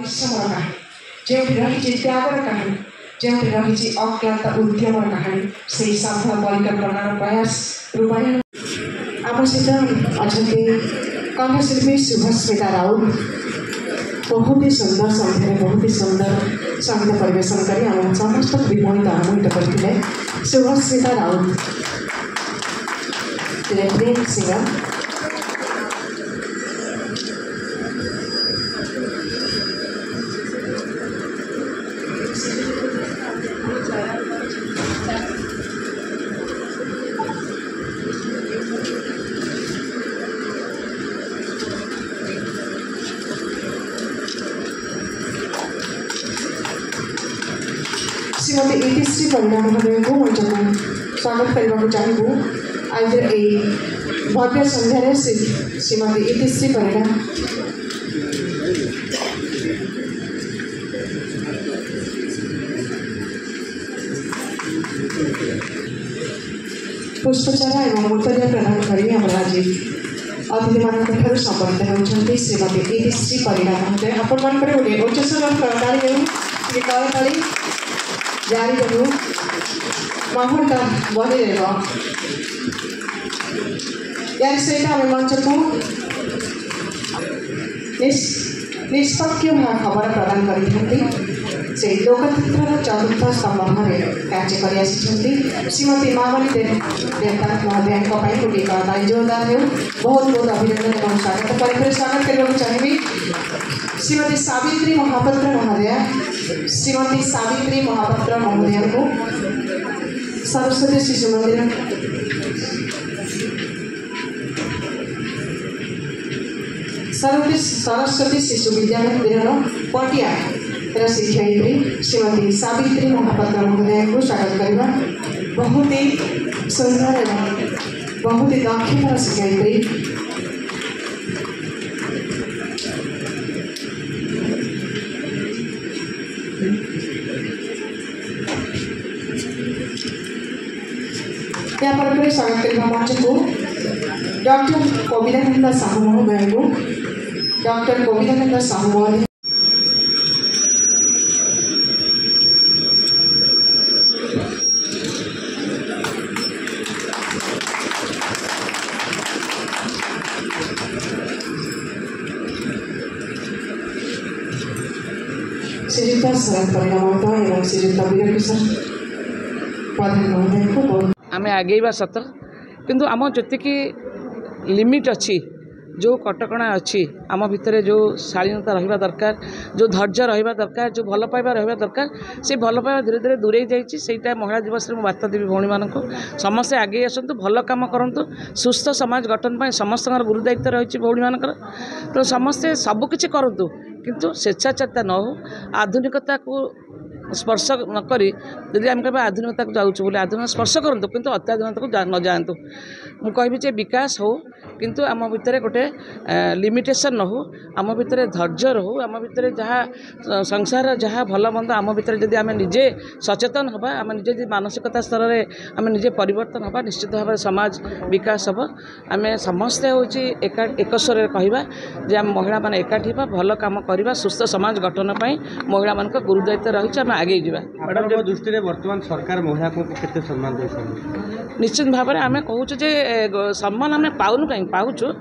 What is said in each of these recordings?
परिश्रम कहानी जो रही त्यागर कहानी जो रही अक्लांत उद्यम कहानी से साधना परिकल्पनार प्रयास रूपायण आम सहित अच्छा कंठशिल्पी शुभस्मिता राउत बहुत ही सुंदर संध्या बहुत ही सुंदर संगीत परिवेशन कर आम समस्त विमोहित आनंदित करते शुभस्मिता राउत प्रिंट सिंगर श्रीमती इतिश्री परिणा महोदय को मंच को स्वागत करने को चाहूँ आज ये भव्य संध्यार श्रीमती इतिश्री परिणा पुष्पचारा एवं उत्तरीय प्रदान करी आज अतिथि मान संपर्कित होती श्रीमती इतिश्री परिणा महोदय आपण मान गोटे उच्च सरकारी जारी करूँ माहौल का बनी रहेगा यार सहित आम मंच को निष्पक्ष खबर प्रदान करते लोकतंत्र चतुर्थ स्तंभ भाव कार्य कर श्रीमती मावली देवता महोदय गोटे करताली जोरदार हो बहुत बहुत अभिनंदन और स्वागत स्वागत करने को चाहिए श्रीमती सावित्री महापात्र महोदय श्रीमती सावित्री महापात्र महोदय को सरस्वती शिशु मंदिर सरस्वती शिशु विद्यालय पटिया शिक्षयित्री श्रीमती सावित्री महापात्र महोदय को स्वागत करवा बहुत ही सुंदर एवं बहुत ही दक्षतार शिक्षयित्री पर स्वागत करने मंच को डॉक्टर कवितानंद साहू महोदय को डॉक्टर कवितानंद साहू महोदय श्रीजुक्त शरद परिणा महोदय एवं श्रीजुक्त वीरकिशोर प्रधान महोदय को आमे आगेवा सत किंतु आम जी लिमिट अच्छी जो कटकणा अच्छी आम भितर जो शालीनता रहा दरकार जो धैर्य रहा दरकार जो भल पाइबा रहा दरकार से भल पाइबा धीरे धीरे दूरे जाइए महिला दिवस में बार्ता देवी भौणी मान समस्ते आगे आसतु भल कम करूँ सुस्थ समाज गठन पर समस्त गुरुदायित्व रही भौणी मानकर तो समस्ते सबकि करूँ किंतु स्वेच्छाचारिता न हो आधुनिकता को स्पर्श नक जदि आम कह आधुनिकता को जाऊँ बोले आधुनिक स्पर्श करूँ किंतु अत्याधुनिकता को न जातु मु कहि विकास हो किंतु आम भितर गोटे लिमिटेशन न हो आम भितर धैर्य रहू आम भितर जहाँ संसार जहाँ भल मंद आम भितर जदि आम निजे सचेतन हवा आम निजे मानसिकता स्तर में आम निजे परिवर्तन हवा निश्चित भाव समाज विकास हम आम समस्ते हूँ एक स्वर कहवा जे आम महिला मान एकाठी भल कम करवा सुस्थ समाज गठन पर महिला मान गुरुदायित्व रही आम आगे जा मैडम दृष्टि में वर्तमान सरकार महिला को केते सम्मान निश्चित भाव में आम कहूँ सम्मान आम पाऊनु कहीं पाचु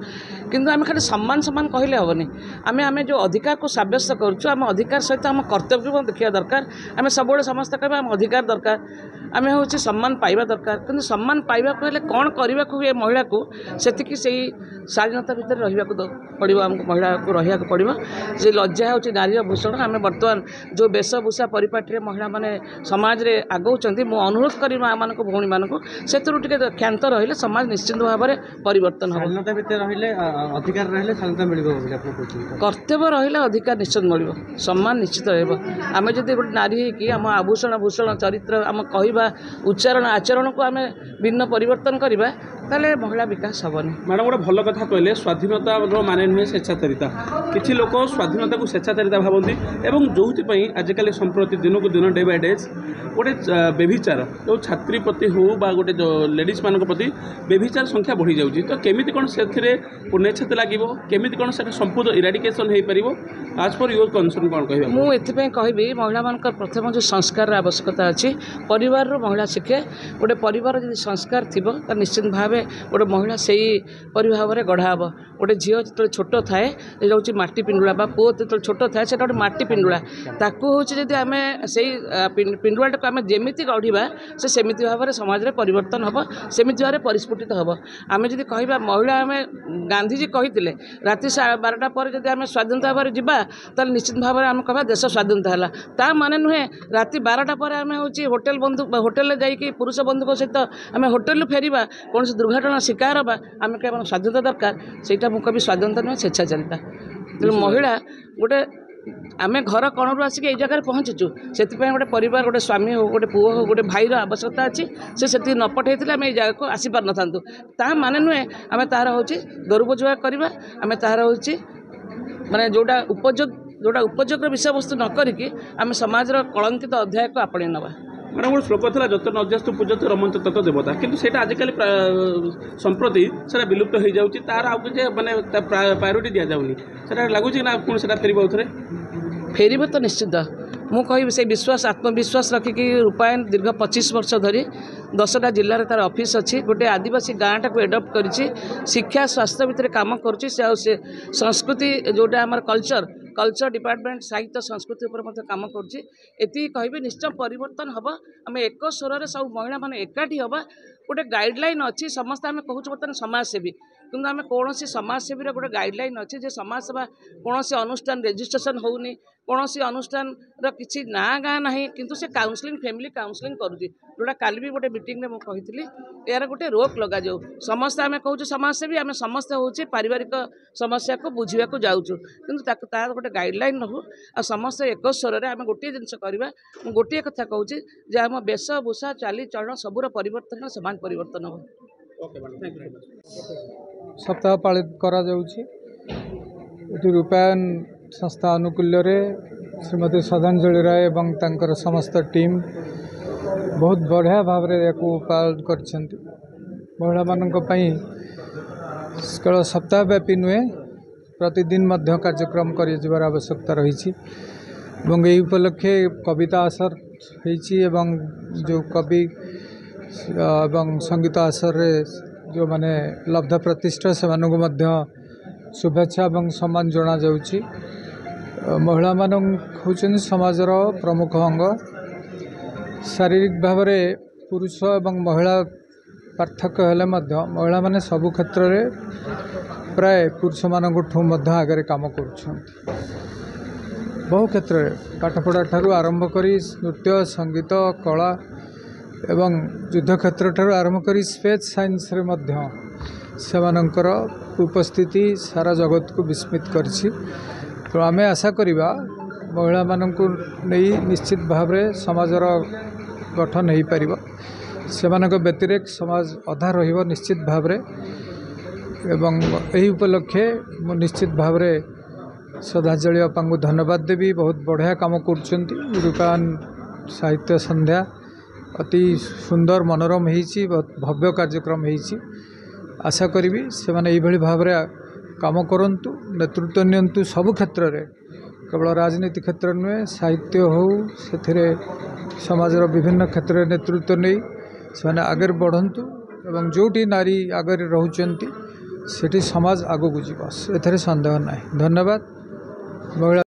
किंतु आम खाली सम्मान सम्मान कहले हेनी आम आम जो अधिकार को सब्यस्त करुँ आम अधिकार सहित आम कर्तव्य को देखा दरकार आम सब समस्त कह आम अधिकार दरकार आम हूँ सम्मान पाइबा दरकार किंतु सम्मान पाइबा हेल्ले कौन करने को हुए महिला को सेतिकी से शालीनता भितर रहा पड़ो आमको महिला को रहा पड़ो जे लज्जा हूँ नारी भूषण आम बर्तमान जो वेशभूषा परिपाटी महिला मैंने समाज में आगौंट मु अनुरोध करी माँ मान भौणी मान से क्षांत रही समाज निश्चित भाव में परिवर्तन हो अधिकार कर्तव्य रहा अधिकार निश्चित मिल सम्मान निश्चित रम जब गोटे नारी होगी आम आभूषण भूषण चरित्र आम कहवा उच्चारण आचरण को आम भिन्न परिवर्तन करवा ताले महिला विकास हेनी। मैडम गोटे भल कथा कहले स्वाधीनता माने नुहे स्वेच्छाचारिता किसी लोक स्वाधीनता को स्वेच्छाचारिता भावती एवं जो आजिकल संप्रति दिन को दिन डे बाय डे गोटे बेभिचार जो छात्री प्रति हो गोटे लेडीज मान प्रति बेभिचार संख्या बढ़ी जाऊँगी तो केमी कौन से पुण्यछेद लगे केमी कौन से संपूर्ण इराडिकेशन हो पार आज पर योर कनसर्न कौन कह मुझे कहबी महिला मान प्रथम जो संस्कार आवश्यकता अच्छी परिवार महिला शिखे गोटे परिवार जो संस्कार थी निश्चित भाव गोटे महिला से भाव में गढ़ा हे गोटे झील जो छोट थाए जो माटी पिंडुला पुओ जो छोट थाए से गोटे माटी पिंडुला ताकू हूँ जब आम से पिंडुला आम जमी गढ़ा से सेमती भाव में समाज में परिवर्तन हम सेमती भाव में परिस्फुटित हम आम जब कह महिला आम गांधीजी कहते राति 12टा पर जब आम स्वाधीनता भाव जावा तो निश्चित भाव में आम कह देश स्वाधीनता है ता माने नुहे राति 12टा पर आम हूँ होटेल बंधु होटेल जाइए पुरुष बंधुक सहित आम होटेल फेरवा कौन दुर्घटना शिकार हाँ आम कह स्वाधीनता दरकार से कभी स्वाधीनता नुहे स्वेच्छाचारिता तेणु महिला गोटे आम घर कणरू आसिक ये जगह पहुँचीचु से गोटे परिवार गोटे स्वामी हो गोटे पुओ हो गोटे भाईर आवश्यकता अच्छी से न पठे आम ये जगह को आसी पार न ता माने नुहे आम तार हूँ दुरुपयोग करवा आम तार हूँ माने जोटा उपयोग विषय वस्तु न करिकी आम समाज कलंकित अध्याय को आपणे नवा। मैडम गोटे श्लोक था जत नजस्तु पूजत रमंत तत देवता किंतु सेटा आजिकल संप्रति सेटा विलुप्त हो जाउची तार आउ जे माने प्रायोरिटी दिया जाउनी सेटा लागुची ना कोन सेटा फेरिबो उथरे फेरिबो तो निश्चित मु कहि से विश्वास आत्मविश्वास रखिकी रूपायन दीर्घ 25 वर्ष धरी 10टा जिले में तार ऑफिस अच्छी गोटे आदिवासी गाँटा को एडप्ट करिछि शिक्षा स्वास्थ्य भितर काम करुछि से संस्कृति जोटा आमर कल्चर डिपार्टमेंट साहित्य संस्कृति उपर काम करुछि एति कहबे निश्चय परिवर्तन हम आम एक स्वर सब महिला माने एकाठी हवा गोटे गाइडलाइन अच्छी समस्त आम कहूँ बर्तमान समाजसेवी किंतु आम कौन समाजसेवी गोटे गाइडलाइन अच्छी जे समाजसेवा कौन अनुष्ठान रेजिस्ट्रेशन होनी कौन अनुष्ठान किसी ना गाँ ना किंतु से काउंसलिंग फैमिली काउंसलिंग करुँची जोटा काली भी गोटे मीटिंग में मुझे यार गोटे रोक लगा जाऊ समस्त आम कहूँ समाजसेवी आम समस्ते हूँ पारिवारिक समस्या को बुझा जाऊँ किंतु तार गोटे गाइडलाइन रहू आ समस्त एक स्वर में आम गोटे जिनस करवा गोटे कथा कहूँ जे आम वेशभूषा चाली चलन सबूर परिवर्तन समाज परिवर्तन हो। सप्ताह पालित करा जाउछि रूपायन संस्था अनुकूल्य श्रीमती श्रद्धांजलि राय एवं तांकर समस्त टीम बहुत बढ़िया भाव में या पालन कर महिला मानक पई केवल सप्ताहव्यापी नुहे प्रतिदिन मध्य कार्यक्रम कर आवश्यकता रही यही उपलक्षे कविता आसर होइछि एवं जो कवि एवं संगीत आसर रे जो माने लब्ध प्रतिष्ठा से शुभेच्छा और सम्मान जना जाउछि। महिला मानक होउछन समाजर प्रमुख अंग शारीरिक भाव में पुरुष एवं महिला पार्थक्य हेले महिला माने सबु क्षेत्र में प्राय पुरुष मानक आगे काम कर बहु क्षेत्र में पाठपढ़ा ठारू आरंभ करी नृत्य संगीत कला एवं युद्ध क्षेत्र ठारू आरंभ करी स्पेस साइंस रे मध्य सेमानंकर उपस्थिति सारा जगत को विस्मित करछि। तो आम आशा करिबा महिला मानकु नहीं निश्चित भाव में समाजर गठन हो पारिबो सेमानक व्यतिरेक समाज अधा रहिबो निश्चित भाव में एवं यही उपलक्षे मु निश्चित भाव में श्रद्धांजलि अपा को धन्यवाद देवी बहुत बढ़िया काम कर रूपायन साहित्य संध्या अति सुंदर मनोरम होइछि बहुत भव्य कार्यक्रम होइछि आशा करी से माने यही भाव में काम करंतु नेतृत्व नियंतु सबु क्षेत्र में केवल राजनीति क्षेत्र नुहे साहित्य हो से समाजर विभिन्न क्षेत्र में नेतृत्व नहीं से आगे बढ़ंतु एवं जोटी नारी आगे रहउचंती सेठी समाज आगो को जीव एथरे संदेह नहीं। धन्यवाद। महिला